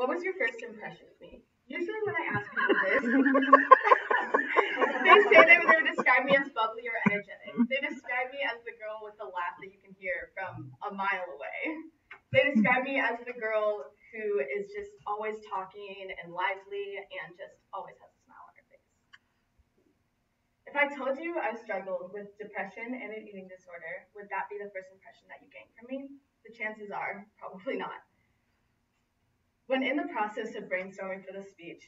What was your first impression of me? Usually when I ask people this, they say they would describe me as bubbly or energetic. They describe me as the girl with the laugh that you can hear from a mile away. They describe me as the girl who is just always talking and lively and just always has a smile on her face. If I told you I struggled with depression and an eating disorder, would that be the first impression that you gained from me? The chances are probably not. When in the process of brainstorming for the speech,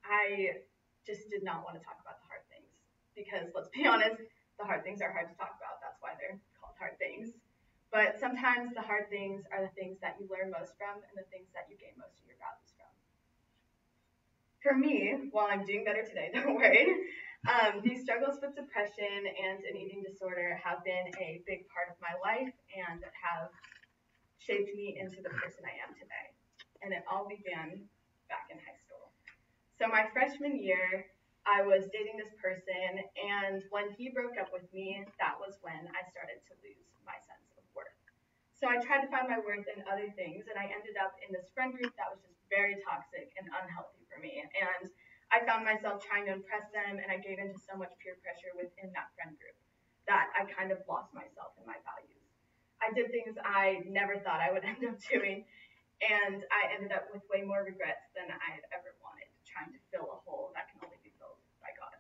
I just did not want to talk about the hard things because, let's be honest, the hard things are hard to talk about. That's why they're called hard things. But sometimes the hard things are the things that you learn most from and the things that you gain most of your values from. For me, while I'm doing better today, don't worry, these struggles with depression and an eating disorder have been a big part of my life and have shaped me into the person I am today. And it all began back in high school. So my freshman year, I was dating this person, and when he broke up with me, that was when I started to lose my sense of worth. So I tried to find my worth in other things, and I ended up in this friend group that was just very toxic and unhealthy for me. And I found myself trying to impress them, and I gave into so much peer pressure within that friend group that I kind of lost myself and my values. I did things I never thought I would end up doing, and I ended up with way more regrets than I had ever wanted, trying to fill a hole that can only be filled by God.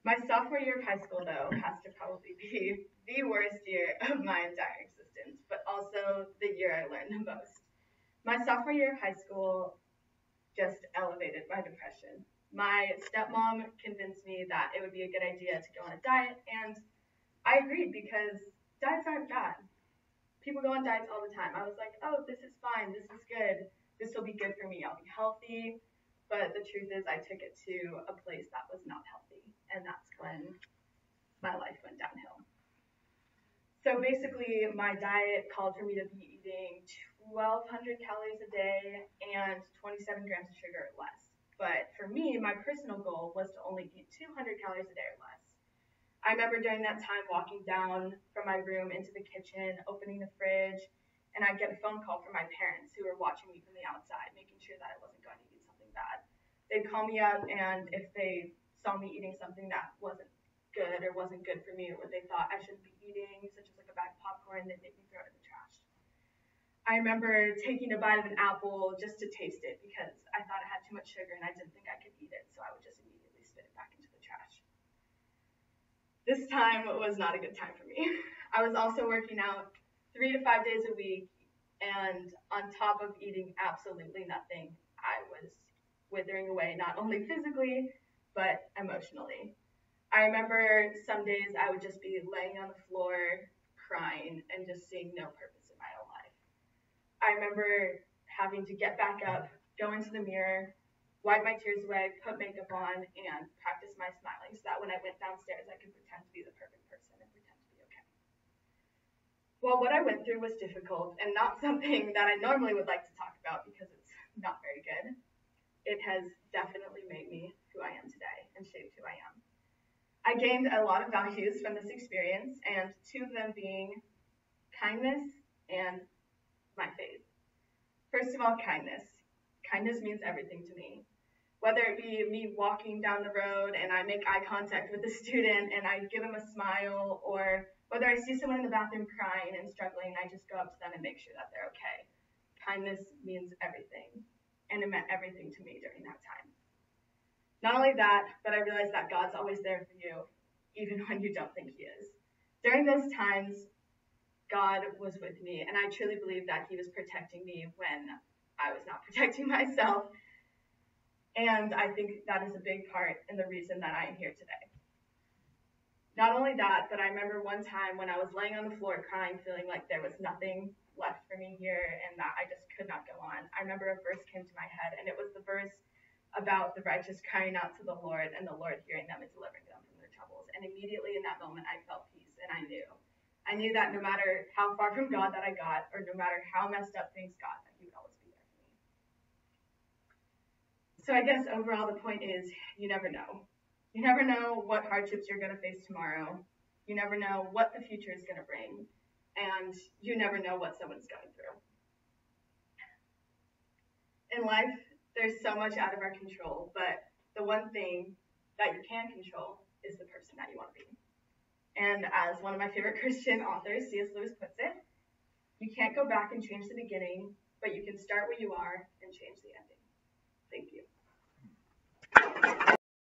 My sophomore year of high school, though, has to probably be the worst year of my entire existence, but also the year I learned the most. My sophomore year of high school just elevated my depression. My stepmom convinced me that it would be a good idea to go on a diet, and I agreed because diets aren't bad. People go on diets all the time. I was like, oh, this is fine. This is good. This will be good for me. I'll be healthy. But the truth is I took it to a place that was not healthy. And that's when my life went downhill. So basically, my diet called for me to be eating 1,200 calories a day and 27 grams of sugar or less. But for me, my personal goal was to only eat 200 calories a day or less. I remember during that time walking down from my room into the kitchen, opening the fridge, and I'd get a phone call from my parents who were watching me from the outside, making sure that I wasn't going to eat something bad. They'd call me up, and if they saw me eating something that wasn't good or wasn't good for me, or what they thought I shouldn't be eating, such as like a bag of popcorn, they'd make me throw it in the trash. I remember taking a bite of an apple just to taste it because I thought it had too much sugar and I didn't think I could eat it, so I would just immediately spit it back into the trash. This time was not a good time for me. I was also working out 3 to 5 days a week, and on top of eating absolutely nothing, I was withering away, not only physically, but emotionally. I remember some days I would just be laying on the floor, crying, and just seeing no purpose in my own life. I remember having to get back up, go into the mirror, wipe my tears away, put makeup on, and practice my smiling so that when I went downstairs, I could pretend to be the perfect person and pretend to be okay. Well, what I went through was difficult and not something that I normally would like to talk about because it's not very good. It has definitely made me who I am today and shaped who I am. I gained a lot of values from this experience, and two of them being kindness and my faith. First of all, kindness. Kindness means everything to me. Whether it be me walking down the road and I make eye contact with a student and I give them a smile, or whether I see someone in the bathroom crying and struggling, I just go up to them and make sure that they're okay. Kindness means everything, and it meant everything to me during that time. Not only that, but I realized that God's always there for you, even when you don't think He is. During those times, God was with me, and I truly believe that He was protecting me when I was not protecting myself. And I think that is a big part in the reason that I am here today. Not only that, but I remember one time when I was laying on the floor crying, feeling like there was nothing left for me here and that I just could not go on. I remember a verse came to my head, and it was the verse about the righteous crying out to the Lord and the Lord hearing them and delivering them from their troubles. And immediately in that moment, I felt peace, and I knew that no matter how far from God that I got, or no matter how messed up things got, that He would always be there for me. So I guess overall the point is, you never know. You never know what hardships you're going to face tomorrow. You never know what the future is going to bring. And you never know what someone's going through. In life, there's so much out of our control, but the one thing that you can control is the person that you want to be. And as one of my favorite Christian authors, C.S. Lewis, puts it, you can't go back and change the beginning, but you can start where you are and change the ending. Thank you.